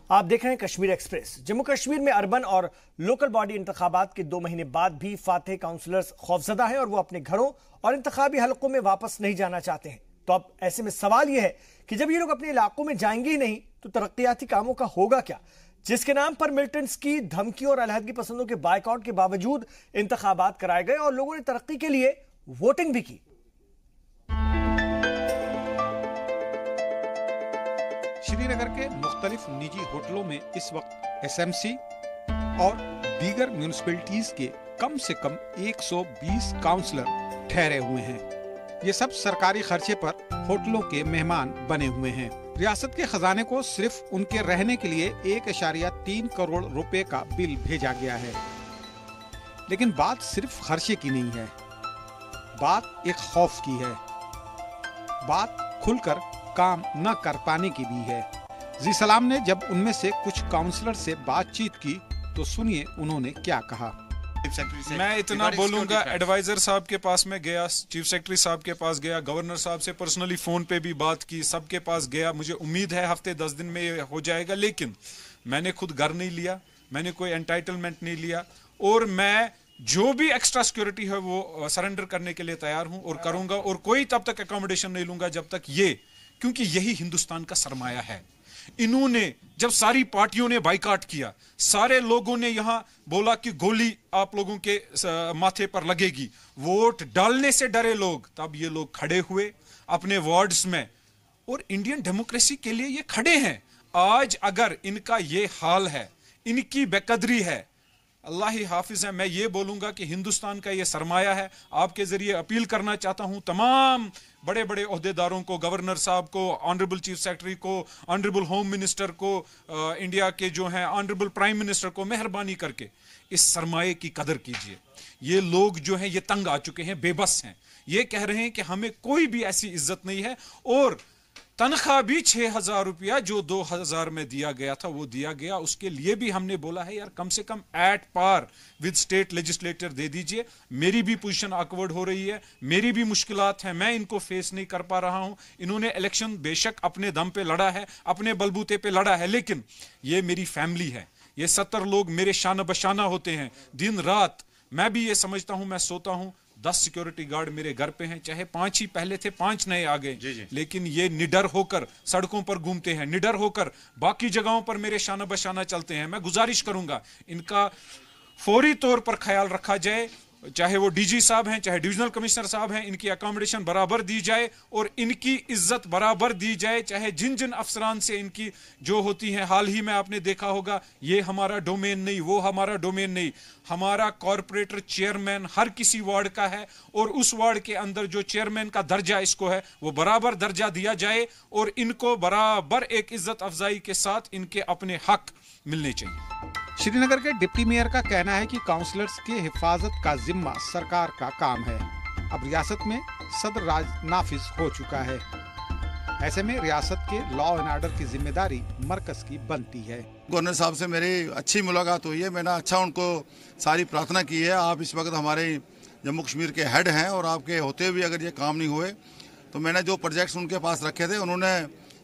आप देख रहे हैं कश्मीर एक्सप्रेस। जम्मू कश्मीर में अर्बन और लोकल बॉडी इंतखाबात के 2 महीने बाद भी फातेह काउंसलर्स खौफजदा हैं और वो अपने घरों और इंतखाबी हलकों में वापस नहीं जाना चाहते हैं। तो अब ऐसे में सवाल यह है कि जब ये लोग अपने इलाकों में जाएंगे ही नहीं तो तरक्याती कामों का होगा क्या, जिसके नाम पर मिलिटेंट्स की धमकियों और अलहदगी पसंदों के बायकॉट के बावजूद इंतखाबात कराए गए और लोगों ने तरक्की के लिए वोटिंग भी की। श्रीनगर के मुख्तलिफ निजी होटलों में इस वक्त एसएमसी और दीगर म्यूनिसिपैलिटीज के कम से कम 120 काउंसलर ठहरे हुए हैं। ये सब सरकारी खर्चे पर होटलों के मेहमान बने हुए हैं। रियासत के खजाने को सिर्फ उनके रहने के लिए 1.3 करोड़ रुपए का बिल भेजा गया है। लेकिन बात सिर्फ खर्चे की नहीं है, बात एक खौफ की है, बात खुलकर काम न कर पाने की भी है। जी सलाम ने जब उनमें से कुछ काउंसलर से बातचीत की तो सुनिए उन्होंने क्या कहा। मैं इतना बोलूंगा, एडवाइजर साहब के पास में गया, चीफ सेक्रेटरी साहब के पास गया, गवर्नर साहब से पर्सनली फोन पे भी बात की, सबके पास गया। मुझे उम्मीद है हफ्ते 10 दिन में ये हो जाएगा, लेकिन मैंने खुद घर नहीं लिया, मैंने कोई एंटाइटलमेंट नहीं लिया और मैं जो भी एक्स्ट्रा सिक्योरिटी है वो सरेंडर करने के लिए तैयार हूं और करूंगा। और कोई तब तक अकोमोडेशन नहीं लूंगा जब तक ये, क्योंकि यही हिंदुस्तान का सरमाया है। इन्होंने जब सारी पार्टियों ने बाइकाट किया, सारे लोगों ने यहां बोला कि गोली आप लोगों के माथे पर लगेगी, वोट डालने से डरे लोग, तब ये लोग खड़े हुए अपने वार्ड्स में और इंडियन डेमोक्रेसी के लिए ये खड़े हैं। आज अगर इनका ये हाल है, इनकी बेकदरी है, अल्लाह ही हाफिज है। मैं ये बोलूंगा कि हिंदुस्तान का ये सरमाया है। आपके जरिए अपील करना चाहता हूं तमाम बड़े बड़े ओहदेदारों को, गवर्नर साहब को, ऑनरेबल चीफ सेक्रेटरी को, ऑनरेबल होम मिनिस्टर को, इंडिया के जो हैं ऑनरेबल प्राइम मिनिस्टर को, मेहरबानी करके इस सरमाए की कदर कीजिए। ये लोग जो हैं ये तंग आ चुके हैं, बेबस हैं। ये कह रहे हैं कि हमें कोई भी ऐसी इज्जत नहीं है और तनख्वाह भी 6,000 रुपया जो 2000 में दिया गया था वो दिया गया। उसके लिए भी हमने बोला है यार कम से कम at par with state legislator दे दीजिए। मेरी भी पोजीशन ऑकवर्ड हो रही है, मेरी भी मुश्किलात हैं, मैं इनको फेस नहीं कर पा रहा हूं। इन्होंने इलेक्शन बेशक अपने दम पे लड़ा है, अपने बलबूते पे लड़ा है, लेकिन ये मेरी फैमिली है। ये 70 लोग मेरे शाना बशाना होते हैं दिन रात। मैं भी ये समझता हूं, मैं सोता हूं 10 सिक्योरिटी गार्ड मेरे घर पे हैं, चाहे 5 ही पहले थे, 5 नए आ गए, लेकिन ये निडर होकर सड़कों पर घूमते हैं, निडर होकर बाकी जगहों पर मेरे शाना बशाना चलते हैं। मैं गुजारिश करूंगा इनका फौरी तौर पर ख्याल रखा जाए, चाहे वो डीजी साहब हैं, चाहे डिविजनल कमिश्नर साहब हैं, इनकी अकोमोडेशन बराबर दी जाए और इनकी इज्जत बराबर दी जाए। चाहे जिन जिन अफसरान से इनकी जो होती हैं, हाल ही में आपने देखा होगा, ये हमारा डोमेन नहीं, वो हमारा डोमेन नहीं, हमारा कॉर्पोरेटर चेयरमैन हर किसी वार्ड का है और उस वार्ड के अंदर जो चेयरमैन का दर्जा इसको है वो बराबर दर्जा दिया जाए और इनको बराबर एक इज्जत अफजाई के साथ इनके अपने हक मिलने चाहिए। श्रीनगर के डिप्टी मेयर का कहना है कि काउंसलर्स की हिफाजत का जिम्मा सरकार का काम है। अब रियासत में सदर राज नाफिज हो चुका है। ऐसे में रियासत के लॉ एंड ऑर्डर की जिम्मेदारी मरकज की बनती है। गवर्नर साहब से मेरी अच्छी मुलाकात हुई है, मैंने अच्छा उनको सारी प्रार्थना की है। आप इस वक्त हमारे जम्मू कश्मीर के हेड हैं और आपके होते हुए अगर ये काम नहीं हुए तो मैंने जो प्रोजेक्ट्स उनके पास रखे थे, उन्होंने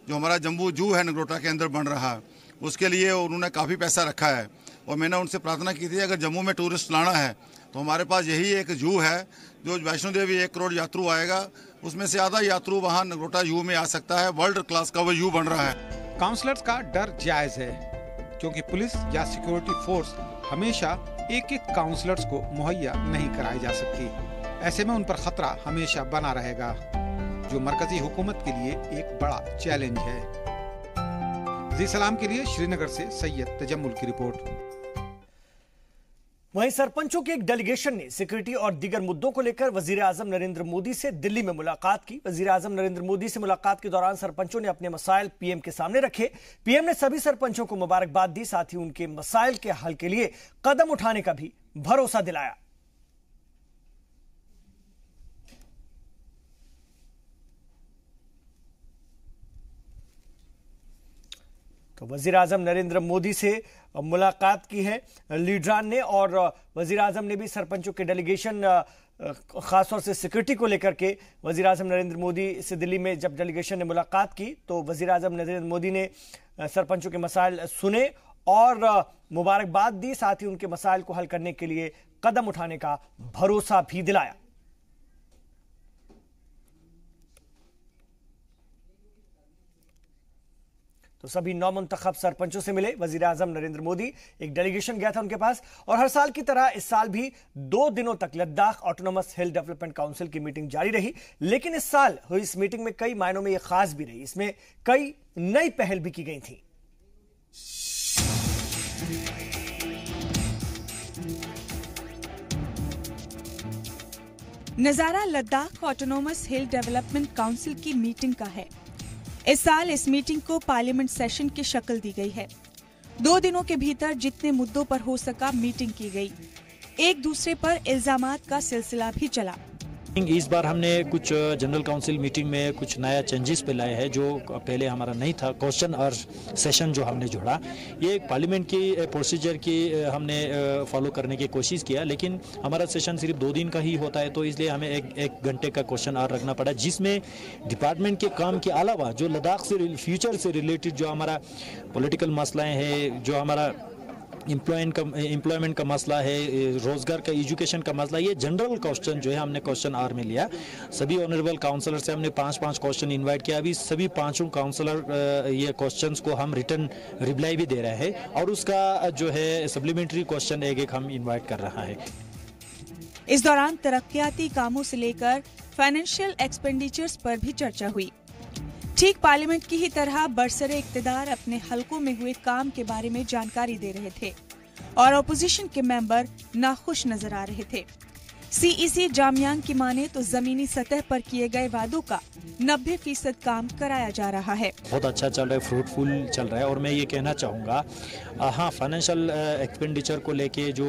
जो हमारा जम्बू जू है नगरोटा के अंदर बन रहा है, उसके लिए उन्होंने काफ़ी पैसा रखा है और मैंने उनसे प्रार्थना की थी अगर जम्मू में टूरिस्ट लाना है तो हमारे पास यही एक जू है जो वैष्णो देवी 1 करोड़ यात्रु आएगा, उसमें से आधा यात्रु वहाँ नगरोटा जू में आ सकता है। वर्ल्ड क्लास का वो जू बन रहा है। काउंसलर्स का डर जायज है क्योंकि पुलिस या सिक्योरिटी फोर्स हमेशा एक एक काउंसलर्स को मुहैया नहीं कराई जा सकती। ऐसे में उन पर खतरा हमेशा बना रहेगा, जो मरकजी हुकूमत के लिए एक बड़ा चैलेंज है। जी सलाम के लिए श्रीनगर से सैयद तजम्मुल की रिपोर्ट। वहीं सरपंचों के एक डेलीगेशन ने सिक्योरिटी और दीगर मुद्दों को लेकर वजीर आजम नरेंद्र मोदी से दिल्ली में मुलाकात की। वजीर आजम नरेंद्र मोदी से मुलाकात के दौरान सरपंचों ने अपने मसाइल पीएम के सामने रखे। पीएम ने सभी सरपंचों को मुबारकबाद दी, साथ ही उनके मसाइल के हल के लिए कदम उठाने का भी भरोसा दिलाया। तो वजीर आजम नरेंद्र मोदी से मुलाकात की है लीडरान ने और वजीर आजम ने भी सरपंचों के डेलीगेशन खासतौर से सिक्योरिटी को लेकर के वजीर आजम नरेंद्र मोदी से दिल्ली में जब डेलीगेशन ने मुलाकात की तो वजीर आजम नरेंद्र मोदी ने सरपंचों के मसाइल सुने और मुबारकबाद दी, साथ ही उनके मसाइल को हल करने के लिए कदम उठाने का भरोसा भी दिलाया। तो सभी नौ मुंतखब सरपंचों से मिले वजीर आजम नरेंद्र मोदी। एक डेलीगेशन गया था उनके पास और हर साल की तरह इस साल भी 2 दिनों तक लद्दाख ऑटोनोमस हिल डेवलपमेंट काउंसिल की मीटिंग जारी रही। लेकिन इस साल हुई इस मीटिंग में कई मायनों में यह खास भी रही। इसमें कई नई पहल भी की गई थी। नजारा लद्दाख ऑटोनोमस हिल डेवलपमेंट काउंसिल की मीटिंग का है। इस साल इस मीटिंग को पार्लियामेंट सेशन की शक्ल दी गई है। 2 दिनों के भीतर जितने मुद्दों पर हो सका मीटिंग की गई। एक दूसरे पर इल्जामात का सिलसिला भी चला। इस बार हमने कुछ जनरल काउंसिल मीटिंग में कुछ नया चेंजेस पे लाए हैं जो पहले हमारा नहीं था। क्वेश्चन और सेशन जो हमने जोड़ा, ये एक पार्लियामेंट की प्रोसीजर की हमने फॉलो करने की कोशिश किया, लेकिन हमारा सेशन सिर्फ 2 दिन का ही होता है, तो इसलिए हमें एक घंटे का क्वेश्चन और रखना पड़ा, जिसमें डिपार्टमेंट के काम के अलावा जो लद्दाख से फ्यूचर से रिलेटेड जो हमारा पॉलिटिकल मसलाएँ हैं, जो हमारा एम्प्लॉयमेंट का मसला है, रोजगार का, एजुकेशन का मसला, ये जनरल क्वेश्चन जो है हमने क्वेश्चन आवर में लिया। सभी ऑनरेबल काउंसलर से हमने 5-5 क्वेश्चन इनवाइट किया। अभी सभी 5 काउंसलर ये क्वेश्चंस को हम रिटर्न रिप्लाई भी दे रहे हैं और उसका जो है सप्लीमेंट्री क्वेश्चन एक हम इन्वाइट कर रहा है। इस दौरान तरक्याती कामों से लेकर फाइनेंशियल एक्सपेंडिचर्स पर भी चर्चा हुई। ठीक पार्लियामेंट की ही तरह बरसरे इक्तिदार अपने हलकों में हुए काम के बारे में जानकारी दे रहे थे और ऑपोजिशन के मेंबर नाखुश नजर आ रहे थे। सीईसी जामयांग की माने तो जमीनी सतह पर किए गए वादों का 90% काम कराया जा रहा है। बहुत अच्छा चल रहा है, फ्रूटफुल चल रहा है। और मैं ये कहना चाहूँगा, हाँ, फाइनेंशियल एक्सपेंडिचर को लेके जो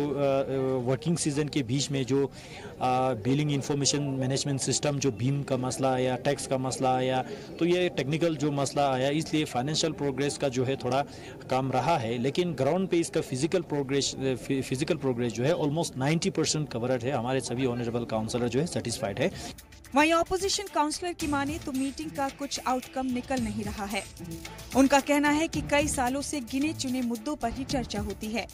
वर्किंग सीजन के बीच में जो बिलिंग इंफॉर्मेशन मैनेजमेंट सिस्टम जो बीम का मसला आया, टैक्स का मसला आया, तो ये टेक्निकल जो मसला आया, इसलिए फाइनेंशियल प्रोग्रेस का जो है थोड़ा काम रहा है। लेकिन ग्राउंड पे इसका फिजिकल प्रोग्रेस जो है ऑलमोस्ट 90% कवरेड है। हमारे सभी ऑनरेबल काउंसलर जो है सेटिस्फाइड है। वहीं ऑपोजिशन काउंसलर की माने तो मीटिंग का कुछ आउटकम निकल नहीं रहा है। उनका कहना है कि कई सालों से गिने चुने मुद्दों पर ही चर्चा होती है,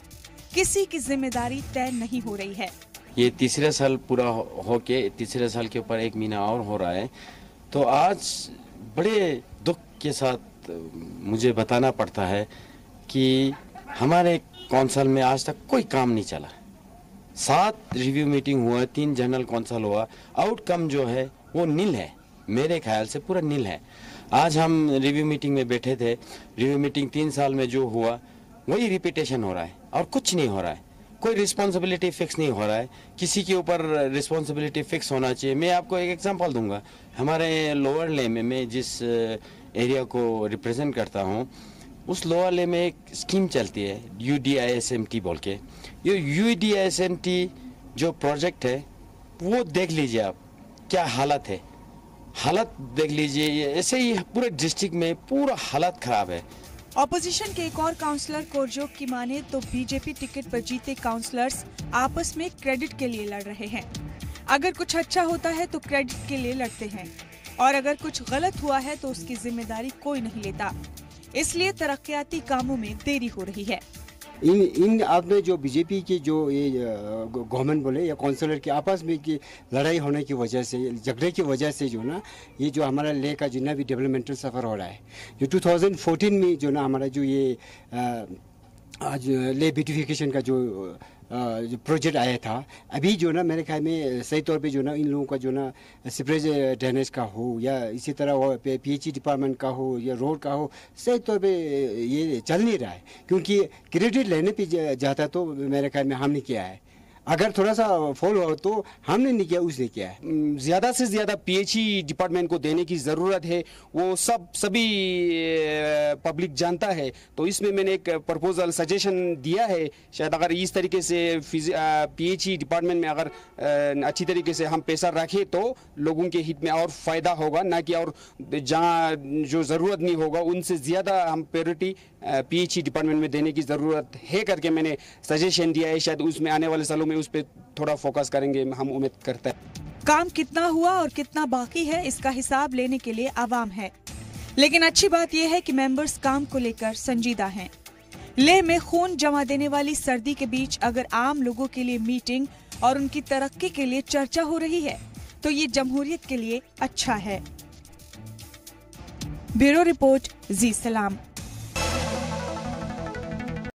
किसी की जिम्मेदारी तय नहीं हो रही है। ये तीसरे साल पूरा होके तीसरे साल के ऊपर 1 महीना और हो रहा है, तो आज बड़े दुख के साथ मुझे बताना पड़ता है कि हमारे काउंसिल में आज तक कोई काम नहीं चला। 7 रिव्यू मीटिंग हुआ, 3 जनरल काउंसिल हुआ, आउटकम जो है वो नील है, मेरे ख्याल से पूरा नील है। आज हम रिव्यू मीटिंग में बैठे थे, रिव्यू मीटिंग 3 साल में जो हुआ वही रिपीटेशन हो रहा है और कुछ नहीं हो रहा है। कोई रिस्पॉन्सिबिलिटी फिक्स नहीं हो रहा है, किसी के ऊपर रिस्पॉन्सिबिलिटी फिक्स होना चाहिए। मैं आपको एक एग्जांपल दूंगा। हमारे लोअर ले में मैं जिस एरिया को रिप्रेजेंट करता हूँ, उस लोअर ले में एक स्कीम चलती है UDISMT बोल के। ये UDISMT जो प्रोजेक्ट है वो देख लीजिए आप, क्या हालत है, हालत देख लीजिए। ऐसे ही पूरे डिस्ट्रिक्ट में पूरा हालत खराब है। ऑपोजिशन के एक और काउंसलर कोरजोक की माने तो बीजेपी टिकट पर जीते काउंसलर्स आपस में क्रेडिट के लिए लड़ रहे हैं। अगर कुछ अच्छा होता है तो क्रेडिट के लिए लड़ते हैं और अगर कुछ गलत हुआ है तो उसकी जिम्मेदारी कोई नहीं लेता। इसलिए तरक्याती कामों में देरी हो रही है। इन आपने जो बीजेपी की जो ये गवर्नमेंट बोले या काउंसिलर के आपस में की लड़ाई होने की वजह से, झगड़े की वजह से जो ना ये जो हमारा ले का जितना भी डेवलपमेंटल सफ़र हो रहा है, जो 2014 में जो ना हमारा जो ये आज ले ब्यूटिफिकेशन का जो प्रोजेक्ट आया था, अभी जो ना मेरे ख्याल में सही तौर पे जो ना इन लोगों का जो ना सीवरेज ड्रेनेज का हो या इसी तरह PHE डिपार्टमेंट का हो या रोड का हो, सही तौर पे ये चल नहीं रहा है। क्योंकि क्रेडिट लेने पे जाता तो मेरे ख्याल में हमने किया है, अगर थोड़ा सा फॉल हो तो हमने नहीं किया, उसने किया है। ज़्यादा से ज़्यादा PHE डिपार्टमेंट को देने की ज़रूरत है। वो सभी पब्लिक जानता है। तो इसमें मैंने एक प्रपोजल सजेशन दिया है, शायद अगर इस तरीके से PHE डिपार्टमेंट में अगर अच्छी तरीके से हम पैसा रखें तो लोगों के हित में और फ़ायदा होगा, ना कि और जहाँ जो ज़रूरत नहीं होगा उनसे ज़्यादा हम प्रायोरिटी PHE डिपार्टमेंट में देने की ज़रूरत है करके मैंने सजेशन दिया है। शायद उसमें आने वाले सालों में उस पर थोड़ा फोकस करेंगे, हम उम्मीद करते हैं। काम कितना हुआ और कितना बाकी है इसका हिसाब लेने के लिए आवाम है, लेकिन अच्छी बात यह है कि मेंबर्स काम को लेकर संजीदा हैं। लेह में खून जमा देने वाली सर्दी के बीच अगर आम लोगों के लिए मीटिंग और उनकी तरक्की के लिए चर्चा हो रही है तो ये जमहूरियत के लिए अच्छा है। ब्यूरो रिपोर्ट, जी सलाम।